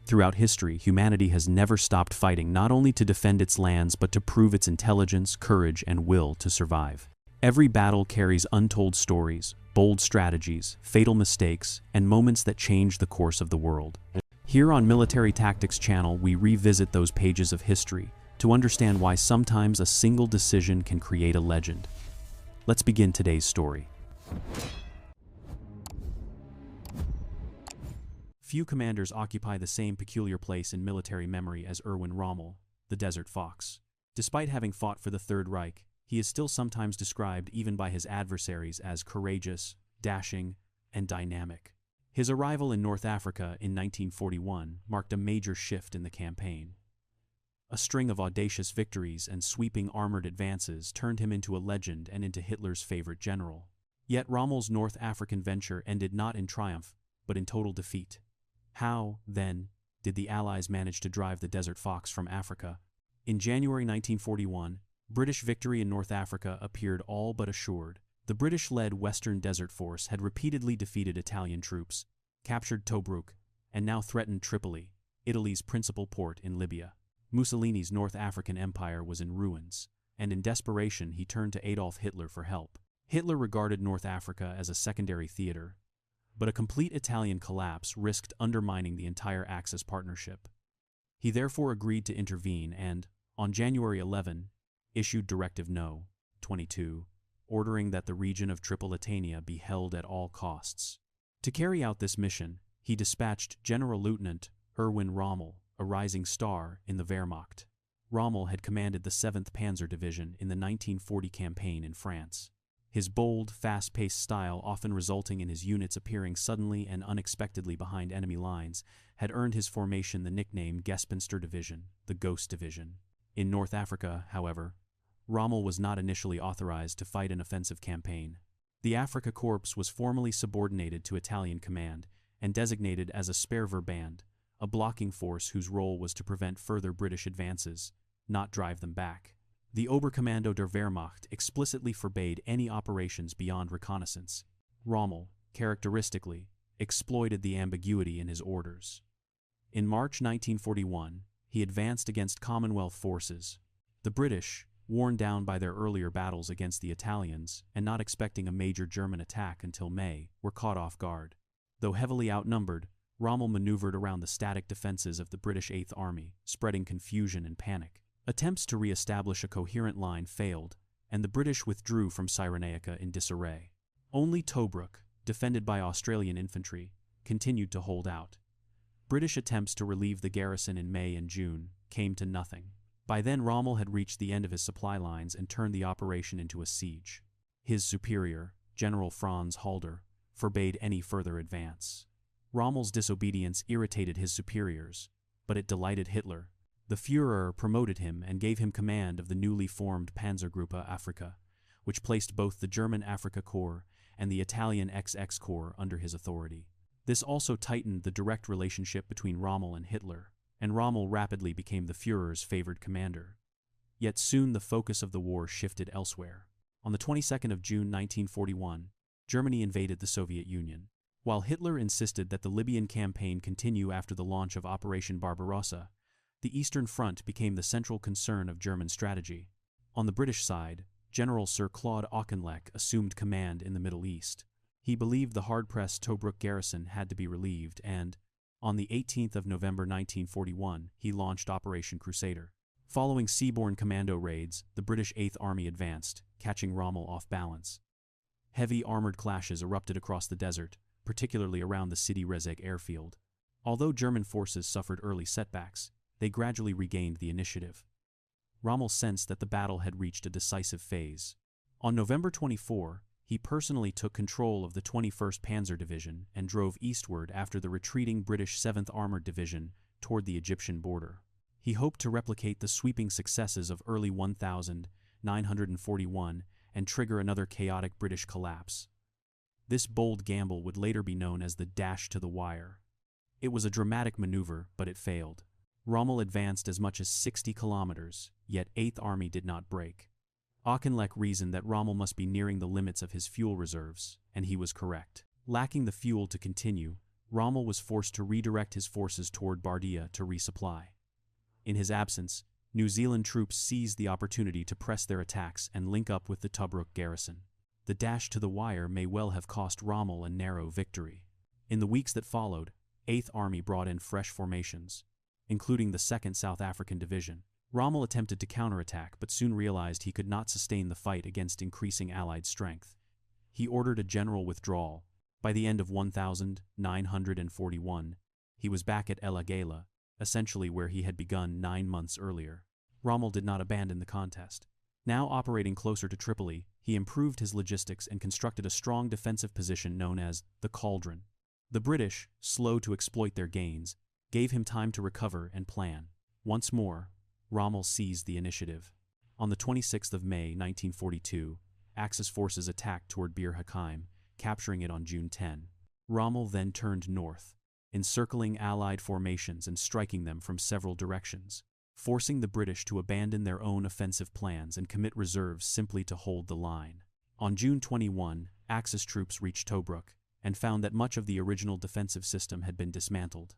Throughout history, humanity has never stopped fighting not only to defend its lands but to prove its intelligence, courage, and will to survive. Every battle carries untold stories, bold strategies, fatal mistakes, and moments that change the course of the world. Here on Military Tactics Channel, we revisit those pages of history to understand why sometimes a single decision can create a legend. Let's begin today's story. Few commanders occupy the same peculiar place in military memory as Erwin Rommel, the Desert Fox. Despite having fought for the Third Reich, he is still sometimes described even by his adversaries as courageous, dashing, and dynamic. His arrival in North Africa in 1941 marked a major shift in the campaign. A string of audacious victories and sweeping armored advances turned him into a legend and into Hitler's favorite general. Yet Rommel's North African venture ended not in triumph, but in total defeat. How, then, did the Allies manage to drive the Desert Fox from Africa? In January 1941, British victory in North Africa appeared all but assured. The British-led Western Desert Force had repeatedly defeated Italian troops, captured Tobruk, and now threatened Tripoli, Italy's principal port in Libya. Mussolini's North African Empire was in ruins, and in desperation he turned to Adolf Hitler for help. Hitler regarded North Africa as a secondary theater, but a complete Italian collapse risked undermining the entire Axis partnership. He therefore agreed to intervene and, on January 11, issued Directive No. 22, ordering that the region of Tripolitania be held at all costs. To carry out this mission, he dispatched General-Lieutenant Erwin Rommel, a rising star in the Wehrmacht. Rommel had commanded the 7th Panzer Division in the 1940 campaign in France. His bold, fast-paced style, often resulting in his units appearing suddenly and unexpectedly behind enemy lines, had earned his formation the nickname Gespenster Division, the Ghost Division. In North Africa, however, Rommel was not initially authorized to fight an offensive campaign. The Afrika Korps was formally subordinated to Italian command and designated as a Sperrverband, a blocking force whose role was to prevent further British advances, not drive them back. The Oberkommando der Wehrmacht explicitly forbade any operations beyond reconnaissance. Rommel, characteristically, exploited the ambiguity in his orders. In March 1941, he advanced against Commonwealth forces. The British, worn down by their earlier battles against the Italians and not expecting a major German attack until May, were caught off guard. Though heavily outnumbered, Rommel maneuvered around the static defenses of the British 8th Army, spreading confusion and panic. Attempts to re-establish a coherent line failed, and the British withdrew from Cyrenaica in disarray. Only Tobruk, defended by Australian infantry, continued to hold out. British attempts to relieve the garrison in May and June came to nothing. By then Rommel had reached the end of his supply lines and turned the operation into a siege. His superior, General Franz Halder, forbade any further advance. Rommel's disobedience irritated his superiors, but it delighted Hitler. The Führer promoted him and gave him command of the newly formed Panzergruppe Afrika, which placed both the German Afrika Korps and the Italian XX Corps under his authority. This also tightened the direct relationship between Rommel and Hitler, and Rommel rapidly became the Führer's favored commander. Yet soon the focus of the war shifted elsewhere. On the 22nd of June 1941, Germany invaded the Soviet Union. While Hitler insisted that the Libyan campaign continue after the launch of Operation Barbarossa, the Eastern Front became the central concern of German strategy. On the British side, General Sir Claude Auchinleck assumed command in the Middle East. He believed the hard-pressed Tobruk garrison had to be relieved and, on the 18th of November 1941, he launched Operation Crusader. Following seaborne commando raids, the British 8th Army advanced, catching Rommel off balance. Heavy armored clashes erupted across the desert, particularly around the Sidi Rezeg airfield. Although German forces suffered early setbacks, they gradually regained the initiative. Rommel sensed that the battle had reached a decisive phase. On November 24, he personally took control of the 21st Panzer Division and drove eastward after the retreating British 7th Armored Division toward the Egyptian border. He hoped to replicate the sweeping successes of early 1941 and trigger another chaotic British collapse. This bold gamble would later be known as the Dash to the Wire. It was a dramatic maneuver, but it failed. Rommel advanced as much as 60 kilometers, yet 8th Army did not break. Auchinleck reasoned that Rommel must be nearing the limits of his fuel reserves, and he was correct. Lacking the fuel to continue, Rommel was forced to redirect his forces toward Bardia to resupply. In his absence, New Zealand troops seized the opportunity to press their attacks and link up with the Tobruk garrison. The dash to the wire may well have cost Rommel a narrow victory. In the weeks that followed, 8th Army brought in fresh formations, including the 2nd South African Division. Rommel attempted to counterattack but soon realized he could not sustain the fight against increasing Allied strength. He ordered a general withdrawal. By the end of 1941, he was back at El Agheila, essentially where he had begun 9 months earlier. Rommel did not abandon the contest. Now operating closer to Tripoli, he improved his logistics and constructed a strong defensive position known as the Cauldron. The British, slow to exploit their gains, gave him time to recover and plan. Once more, Rommel seized the initiative. On the 26th of May 1942, Axis forces attacked toward Bir Hakeim, capturing it on June 10. Rommel then turned north, encircling Allied formations and striking them from several directions, forcing the British to abandon their own offensive plans and commit reserves simply to hold the line. On June 21, Axis troops reached Tobruk and found that much of the original defensive system had been dismantled.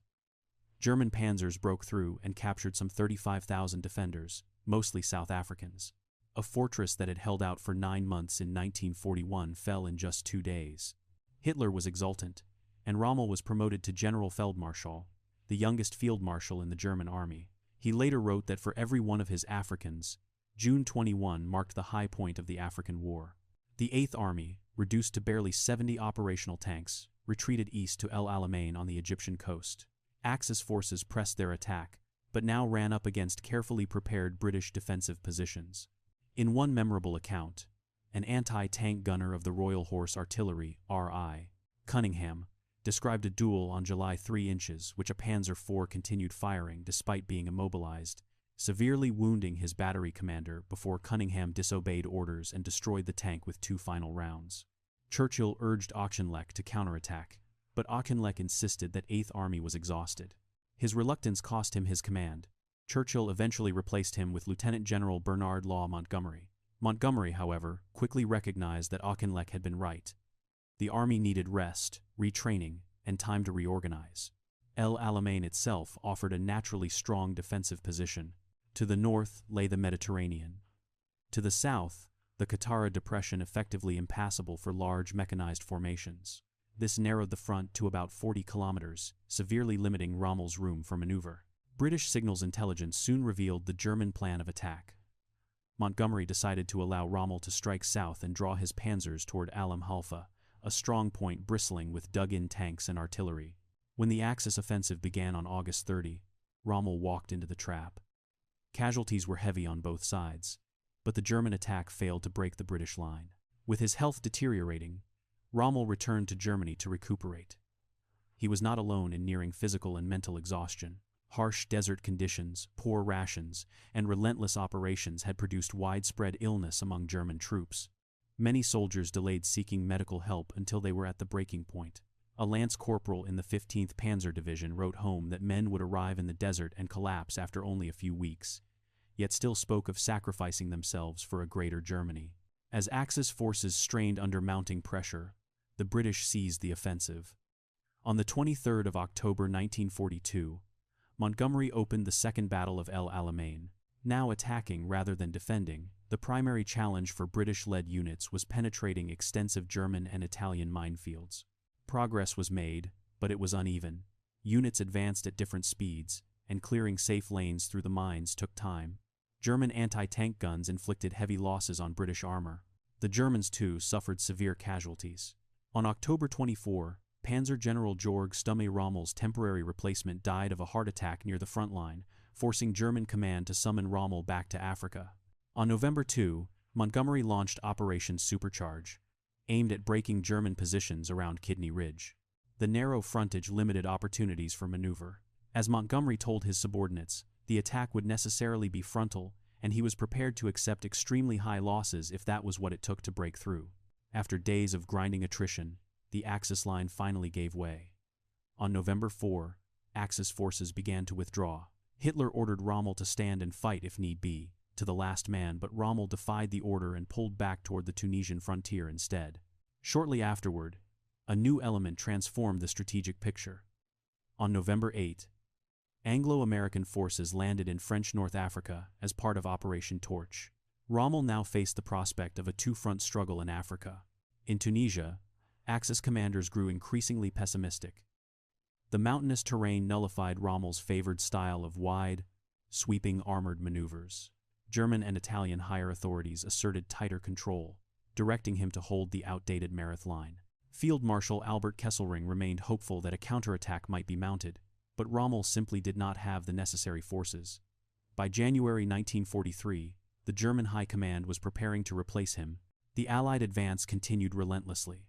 German panzers broke through and captured some 35,000 defenders, mostly South Africans. A fortress that had held out for 9 months in 1941 fell in just 2 days. Hitler was exultant, and Rommel was promoted to General Feldmarschall, the youngest field marshal in the German army. He later wrote that for every one of his Africans, June 21 marked the high point of the African War. The 8th Army, reduced to barely 70 operational tanks, retreated east to El Alamein on the Egyptian coast. Axis forces pressed their attack, but now ran up against carefully prepared British defensive positions. In one memorable account, an anti-tank gunner of the Royal Horse Artillery, R.I. Cunningham, described a duel on July 3 which a Panzer IV continued firing despite being immobilized, severely wounding his battery commander before Cunningham disobeyed orders and destroyed the tank with 2 final rounds. Churchill urged Auchinleck to counterattack, but Auchinleck insisted that 8th Army was exhausted. His reluctance cost him his command. Churchill eventually replaced him with Lieutenant General Bernard Law Montgomery. Montgomery, however, quickly recognized that Auchinleck had been right. The army needed rest, retraining, and time to reorganize. El Alamein itself offered a naturally strong defensive position. To the north lay the Mediterranean. To the south, the Katara Depression effectively impassable for large mechanized formations. This narrowed the front to about 40 kilometers, severely limiting Rommel's room for maneuver. British signals intelligence soon revealed the German plan of attack. Montgomery decided to allow Rommel to strike south and draw his panzers toward Alam Halfa, a strong point bristling with dug-in tanks and artillery. When the Axis offensive began on August 30, Rommel walked into the trap. Casualties were heavy on both sides, but the German attack failed to break the British line. With his health deteriorating, Rommel returned to Germany to recuperate. He was not alone in nearing physical and mental exhaustion. Harsh desert conditions, poor rations, and relentless operations had produced widespread illness among German troops. Many soldiers delayed seeking medical help until they were at the breaking point. A lance corporal in the 15th Panzer Division wrote home that men would arrive in the desert and collapse after only a few weeks, yet still spoke of sacrificing themselves for a greater Germany. As Axis forces strained under mounting pressure, the British seized the offensive. On the 23rd of October 1942, Montgomery opened the Second Battle of El Alamein. Now attacking rather than defending, the primary challenge for British-led units was penetrating extensive German and Italian minefields. Progress was made, but it was uneven. Units advanced at different speeds, and clearing safe lanes through the mines took time. German anti-tank guns inflicted heavy losses on British armor. The Germans, too, suffered severe casualties. On October 24, Panzer General Georg Stumme Rommel's temporary replacement died of a heart attack near the front line, forcing German command to summon Rommel back to Africa. On November 2, Montgomery launched Operation Supercharge, aimed at breaking German positions around Kidney Ridge. The narrow frontage limited opportunities for maneuver. As Montgomery told his subordinates, the attack would necessarily be frontal, and he was prepared to accept extremely high losses if that was what it took to break through. After days of grinding attrition, the Axis line finally gave way. On November 4, Axis forces began to withdraw. Hitler ordered Rommel to stand and fight if need be, to the last man, but Rommel defied the order and pulled back toward the Tunisian frontier instead. Shortly afterward, a new element transformed the strategic picture. On November 8, Anglo-American forces landed in French North Africa as part of Operation Torch. Rommel now faced the prospect of a two-front struggle in Africa. In Tunisia, Axis commanders grew increasingly pessimistic. The mountainous terrain nullified Rommel's favored style of wide, sweeping armored maneuvers. German and Italian higher authorities asserted tighter control, directing him to hold the outdated Mareth line. Field Marshal Albert Kesselring remained hopeful that a counterattack might be mounted, but Rommel simply did not have the necessary forces. By January 1943, the German High Command was preparing to replace him. The Allied advance continued relentlessly.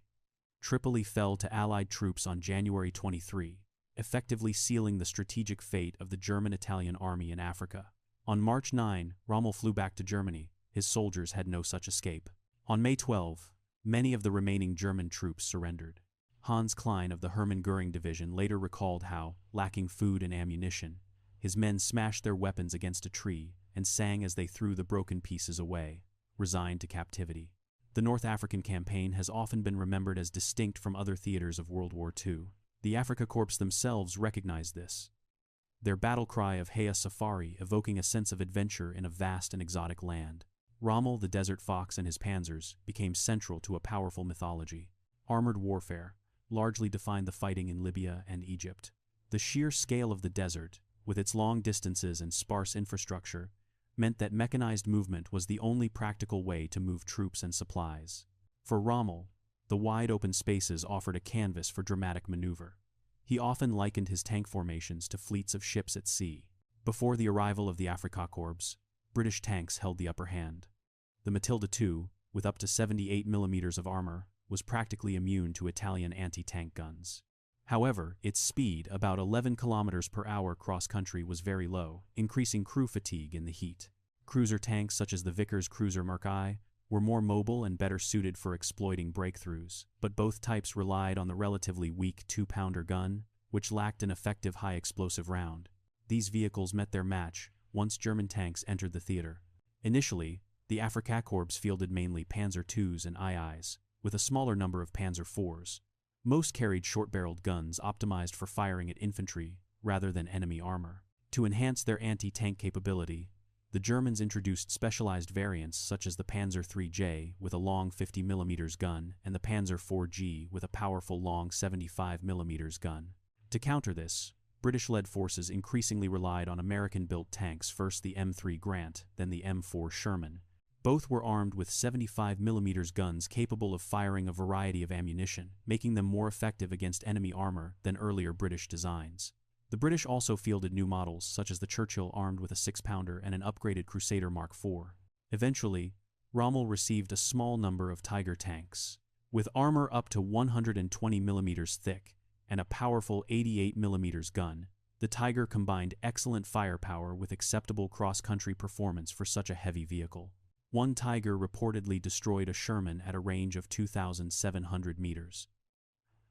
Tripoli fell to Allied troops on January 23, effectively sealing the strategic fate of the German-Italian army in Africa. On March 9, Rommel flew back to Germany. His soldiers had no such escape. On May 12, many of the remaining German troops surrendered. Hans Klein of the Hermann Göring Division later recalled how, lacking food and ammunition, his men smashed their weapons against a tree and sang as they threw the broken pieces away, resigned to captivity. The North African campaign has often been remembered as distinct from other theaters of World War II. The Afrika Korps themselves recognized this, their battle cry of Heya Safari evoking a sense of adventure in a vast and exotic land. Rommel, the Desert Fox, and his panzers became central to a powerful mythology. Armored warfare largely defined the fighting in Libya and Egypt. The sheer scale of the desert, with its long distances and sparse infrastructure, meant that mechanized movement was the only practical way to move troops and supplies. For Rommel, the wide open spaces offered a canvas for dramatic maneuver. He often likened his tank formations to fleets of ships at sea. Before the arrival of the Afrika Korps, British tanks held the upper hand. The Matilda II, with up to 78 mm of armor, was practically immune to Italian anti-tank guns. However, its speed, about 11 km per hour cross-country, was very low, increasing crew fatigue in the heat. Cruiser tanks such as the Vickers cruiser Mark I were more mobile and better suited for exploiting breakthroughs, but both types relied on the relatively weak 2-pounder gun, which lacked an effective high-explosive round. These vehicles met their match once German tanks entered the theater. Initially, the Afrika Korps fielded mainly Panzer IIs and IIs, with a smaller number of Panzer IVs. Most carried short-barreled guns optimized for firing at infantry rather than enemy armor. To enhance their anti-tank capability, the Germans introduced specialized variants such as the Panzer IIIJ with a long 50 mm gun and the Panzer IV-G with a powerful long 75 mm gun. To counter this, British-led forces increasingly relied on American-built tanks, first the M3 Grant, then the M4 Sherman. Both were armed with 75 mm guns capable of firing a variety of ammunition, making them more effective against enemy armor than earlier British designs. The British also fielded new models, such as the Churchill armed with a 6-pounder and an upgraded Crusader Mark IV. Eventually, Rommel received a small number of Tiger tanks. With armor up to 120 mm thick and a powerful 88 mm gun, the Tiger combined excellent firepower with acceptable cross-country performance for such a heavy vehicle. One Tiger reportedly destroyed a Sherman at a range of 2,700 meters.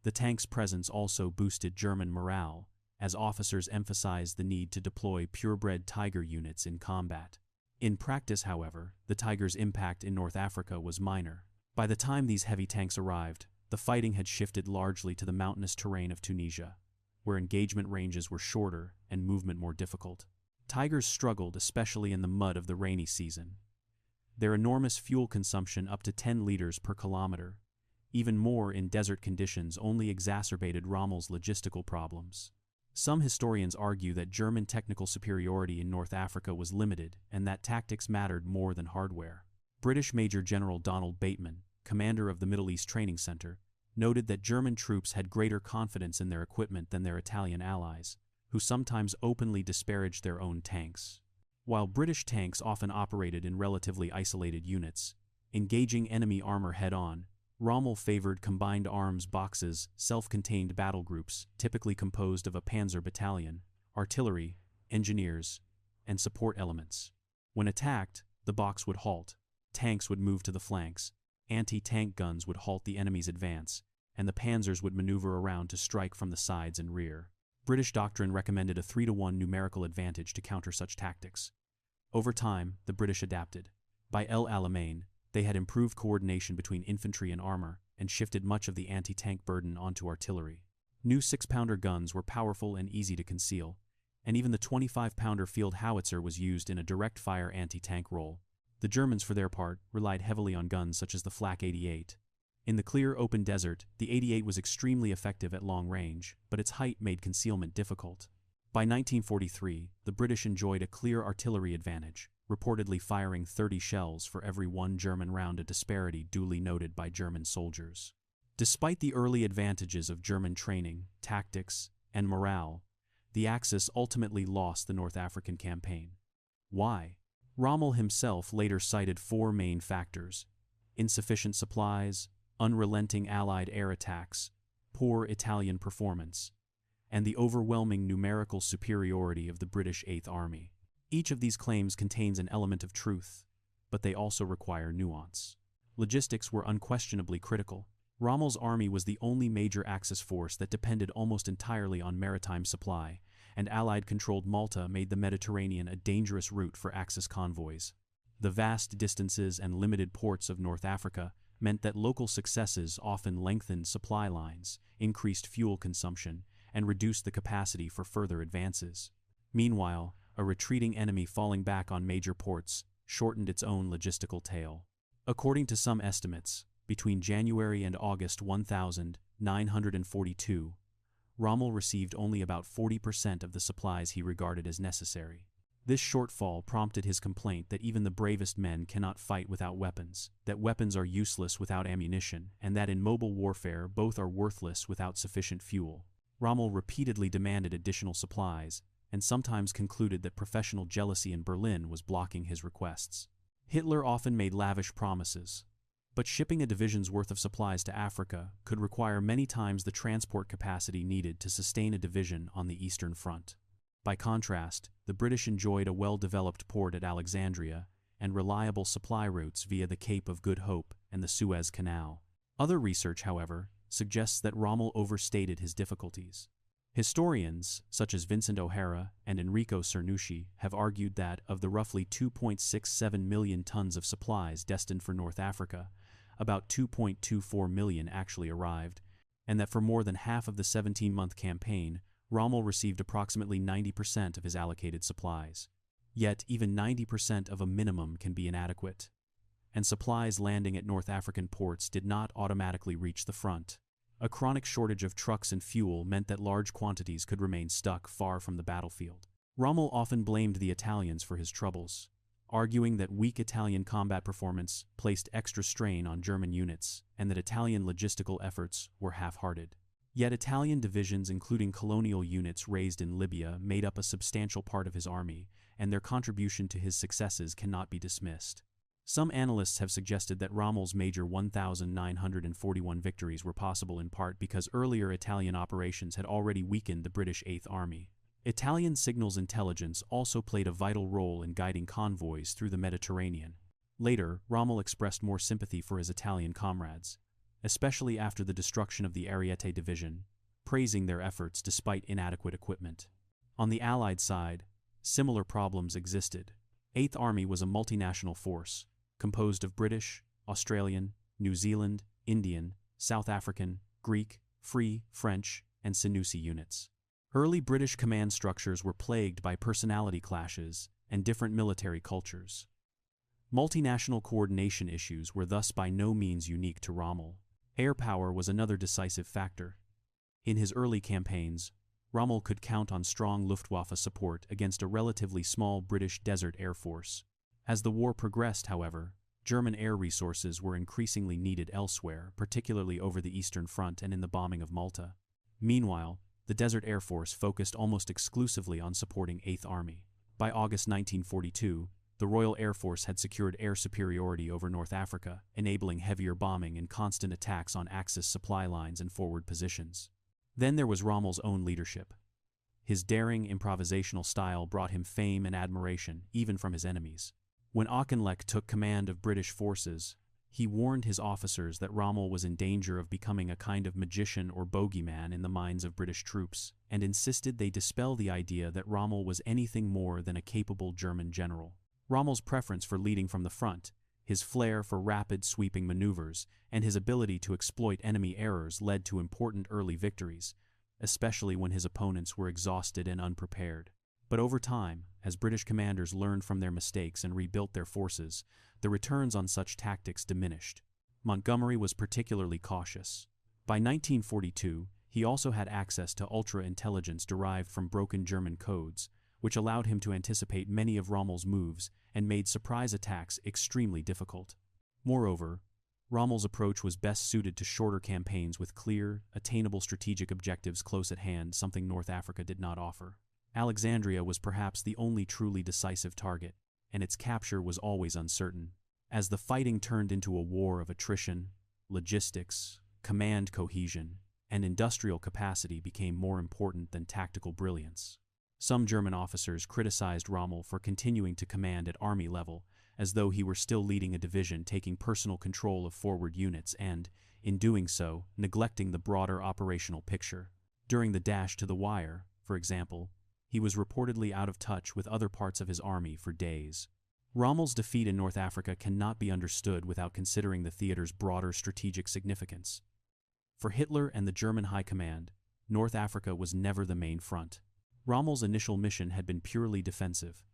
The tank's presence also boosted German morale, as officers emphasized the need to deploy purebred Tiger units in combat. In practice, however, the Tiger's impact in North Africa was minor. By the time these heavy tanks arrived, the fighting had shifted largely to the mountainous terrain of Tunisia, where engagement ranges were shorter and movement more difficult. Tigers struggled especially in the mud of the rainy season. Their enormous fuel consumption, up to 10 liters per kilometer, even more in desert conditions, only exacerbated Rommel's logistical problems. Some historians argue that German technical superiority in North Africa was limited and that tactics mattered more than hardware. British Major General Donald Bateman, commander of the Middle East Training Center, noted that German troops had greater confidence in their equipment than their Italian allies, who sometimes openly disparaged their own tanks. While British tanks often operated in relatively isolated units, engaging enemy armor head-on, Rommel favored combined arms boxes, self-contained battle groups, typically composed of a panzer battalion, artillery, engineers, and support elements. When attacked, the box would halt, tanks would move to the flanks, anti-tank guns would halt the enemy's advance, and the panzers would maneuver around to strike from the sides and rear. British doctrine recommended a 3-to-1 numerical advantage to counter such tactics. Over time, the British adapted. By El Alamein, they had improved coordination between infantry and armor and shifted much of the anti-tank burden onto artillery. New 6-pounder guns were powerful and easy to conceal, and even the 25-pounder field howitzer was used in a direct-fire anti-tank role. The Germans, for their part, relied heavily on guns such as the Flak 88. In the clear, open desert, the 88 was extremely effective at long range, but its height made concealment difficult. By 1943, the British enjoyed a clear artillery advantage, reportedly firing 30 shells for every one German round, a disparity duly noted by German soldiers. Despite the early advantages of German training, tactics, and morale, the Axis ultimately lost the North African campaign. Why? Rommel himself later cited 4 main factors: insufficient supplies, unrelenting Allied air attacks, poor Italian performance, and the overwhelming numerical superiority of the British Eighth Army. Each of these claims contains an element of truth, but they also require nuance. Logistics were unquestionably critical. Rommel's army was the only major Axis force that depended almost entirely on maritime supply, and Allied-controlled Malta made the Mediterranean a dangerous route for Axis convoys. The vast distances and limited ports of North Africa meant that local successes often lengthened supply lines, increased fuel consumption, and reduced the capacity for further advances. Meanwhile, a retreating enemy falling back on major ports shortened its own logistical tail. According to some estimates, between January and August 1942, Rommel received only about 40% of the supplies he regarded as necessary. This shortfall prompted his complaint that even the bravest men cannot fight without weapons, that weapons are useless without ammunition, and that in mobile warfare both are worthless without sufficient fuel. Rommel repeatedly demanded additional supplies, and sometimes concluded that professional jealousy in Berlin was blocking his requests. Hitler often made lavish promises, but shipping a division's worth of supplies to Africa could require many times the transport capacity needed to sustain a division on the Eastern Front. By contrast, the British enjoyed a well-developed port at Alexandria and reliable supply routes via the Cape of Good Hope and the Suez Canal. Other research, however, suggests that Rommel overstated his difficulties. Historians, such as Vincent O'Hara and Enrico Cernucci, have argued that, of the roughly 2.67 million tons of supplies destined for North Africa, about 2.24 million actually arrived, and that for more than half of the 17-month campaign, Rommel received approximately 90% of his allocated supplies. Yet, even 90% of a minimum can be inadequate, and supplies landing at North African ports did not automatically reach the front. A chronic shortage of trucks and fuel meant that large quantities could remain stuck far from the battlefield. Rommel often blamed the Italians for his troubles, arguing that weak Italian combat performance placed extra strain on German units and that Italian logistical efforts were half-hearted. Yet Italian divisions, including colonial units raised in Libya, made up a substantial part of his army, and their contribution to his successes cannot be dismissed. Some analysts have suggested that Rommel's major 1,941 victories were possible in part because earlier Italian operations had already weakened the British Eighth Army. Italian signals intelligence also played a vital role in guiding convoys through the Mediterranean. Later, Rommel expressed more sympathy for his Italian comrades, especially after the destruction of the Ariete Division, praising their efforts despite inadequate equipment. On the Allied side, similar problems existed. Eighth Army was a multinational force, composed of British, Australian, New Zealand, Indian, South African, Greek, Free, French, and Senussi units. Early British command structures were plagued by personality clashes and different military cultures. Multinational coordination issues were thus by no means unique to Rommel. Air power was another decisive factor. In his early campaigns, Rommel could count on strong Luftwaffe support against a relatively small British Desert Air Force. As the war progressed, however, German air resources were increasingly needed elsewhere, particularly over the Eastern Front and in the bombing of Malta. Meanwhile, the Desert Air Force focused almost exclusively on supporting Eighth Army. By August 1942, the Royal Air Force had secured air superiority over North Africa, enabling heavier bombing and constant attacks on Axis supply lines and forward positions. Then there was Rommel's own leadership. His daring improvisational style brought him fame and admiration, even from his enemies. When Auchinleck took command of British forces, he warned his officers that Rommel was in danger of becoming a kind of magician or bogeyman in the minds of British troops, and insisted they dispel the idea that Rommel was anything more than a capable German general. Rommel's preference for leading from the front, his flair for rapid, sweeping maneuvers, and his ability to exploit enemy errors led to important early victories, especially when his opponents were exhausted and unprepared. But over time, as British commanders learned from their mistakes and rebuilt their forces, the returns on such tactics diminished. Montgomery was particularly cautious. By 1942, he also had access to ultra-intelligence derived from broken German codes, which allowed him to anticipate many of Rommel's moves and made surprise attacks extremely difficult. Moreover, Rommel's approach was best suited to shorter campaigns with clear, attainable strategic objectives close at hand, something North Africa did not offer. Alexandria was perhaps the only truly decisive target, and its capture was always uncertain. As the fighting turned into a war of attrition, logistics, command cohesion, and industrial capacity became more important than tactical brilliance. Some German officers criticized Rommel for continuing to command at army level, as though he were still leading a division, taking personal control of forward units and, in doing so, neglecting the broader operational picture. During the dash to the wire, for example, he was reportedly out of touch with other parts of his army for days. Rommel's defeat in North Africa cannot be understood without considering the theater's broader strategic significance. For Hitler and the German High Command, North Africa was never the main front. Rommel's initial mission had been purely defensive,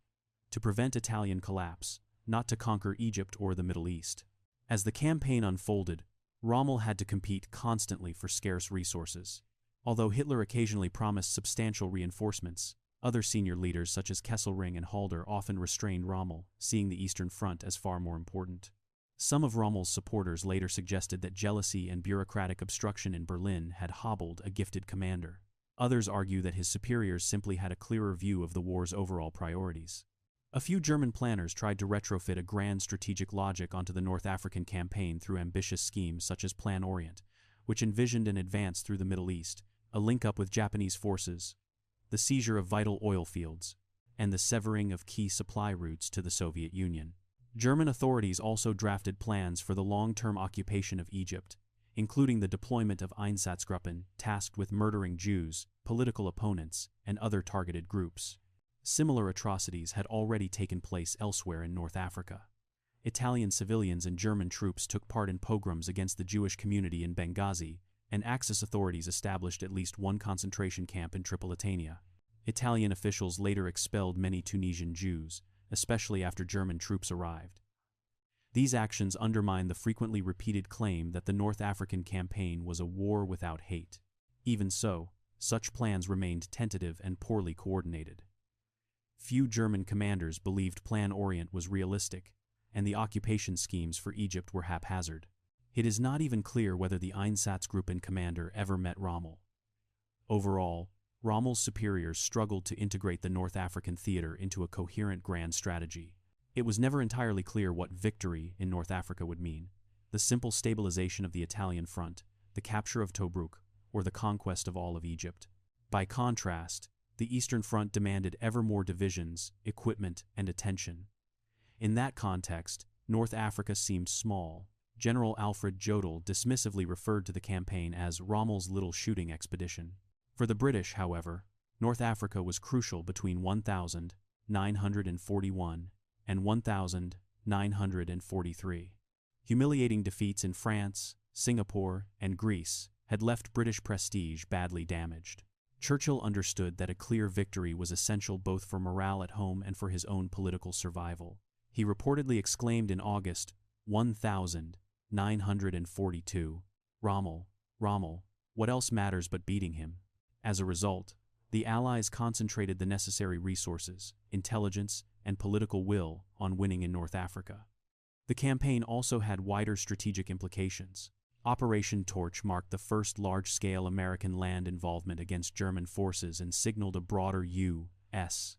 to prevent Italian collapse, not to conquer Egypt or the Middle East. As the campaign unfolded, Rommel had to compete constantly for scarce resources. Although Hitler occasionally promised substantial reinforcements, other senior leaders such as Kesselring and Halder often restrained Rommel, seeing the Eastern Front as far more important. Some of Rommel's supporters later suggested that jealousy and bureaucratic obstruction in Berlin had hobbled a gifted commander. Others argue that his superiors simply had a clearer view of the war's overall priorities. A few German planners tried to retrofit a grand strategic logic onto the North African campaign through ambitious schemes such as Plan Orient, which envisioned an advance through the Middle East, a link-up with Japanese forces, the seizure of vital oil fields, and the severing of key supply routes to the Soviet Union. German authorities also drafted plans for the long-term occupation of Egypt, including the deployment of Einsatzgruppen tasked with murdering Jews, political opponents, and other targeted groups. Similar atrocities had already taken place elsewhere in North Africa. Italian civilians and German troops took part in pogroms against the Jewish community in Benghazi, and Axis authorities established at least one concentration camp in Tripolitania. Italian officials later expelled many Tunisian Jews, especially after German troops arrived. These actions undermine the frequently repeated claim that the North African campaign was a war without hate. Even so, such plans remained tentative and poorly coordinated. Few German commanders believed Plan Orient was realistic, and the occupation schemes for Egypt were haphazard. It is not even clear whether the Einsatzgruppen commander ever met Rommel. Overall, Rommel's superiors struggled to integrate the North African theater into a coherent grand strategy. It was never entirely clear what victory in North Africa would mean: the simple stabilization of the Italian front, the capture of Tobruk, or the conquest of all of Egypt. By contrast, the Eastern Front demanded ever more divisions, equipment, and attention. In that context, North Africa seemed small. General Alfred Jodl dismissively referred to the campaign as Rommel's little shooting expedition. For the British, however, North Africa was crucial between 1941 and 1943. Humiliating defeats in France, Singapore, and Greece had left British prestige badly damaged. Churchill understood that a clear victory was essential both for morale at home and for his own political survival. He reportedly exclaimed in August 1942, "Rommel, Rommel, what else matters but beating him?" As a result, the Allies concentrated the necessary resources, intelligence, and political will on winning in North Africa. The campaign also had wider strategic implications. Operation Torch marked the first large-scale American land involvement against German forces and signaled a broader U.S.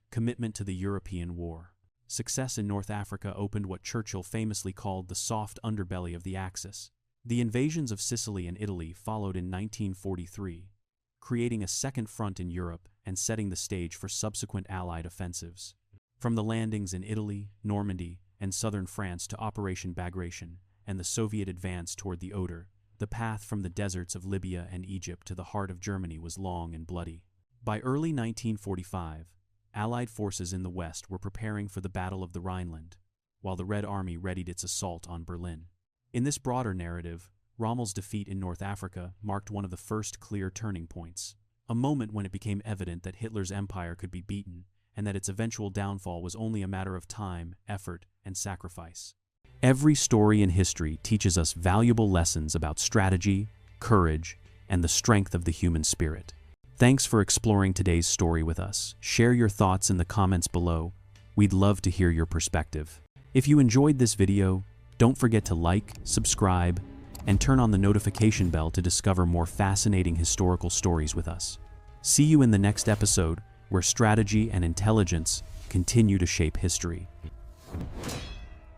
commitment to the European war. Success in North Africa opened what Churchill famously called the soft underbelly of the Axis. The invasions of Sicily and Italy followed in 1943, creating a second front in Europe and setting the stage for subsequent Allied offensives. From the landings in Italy, Normandy, and southern France to Operation Bagration and the Soviet advance toward the Oder, the path from the deserts of Libya and Egypt to the heart of Germany was long and bloody. By early 1945, Allied forces in the West were preparing for the Battle of the Rhineland, while the Red Army readied its assault on Berlin. In this broader narrative, Rommel's defeat in North Africa marked one of the first clear turning points, a moment when it became evident that Hitler's empire could be beaten and that its eventual downfall was only a matter of time, effort, and sacrifice. Every story in history teaches us valuable lessons about strategy, courage, and the strength of the human spirit. Thanks for exploring today's story with us. Share your thoughts in the comments below. We'd love to hear your perspective. If you enjoyed this video, don't forget to like, subscribe, and turn on the notification bell to discover more fascinating historical stories with us. See you in the next episode, where strategy and intelligence continue to shape history.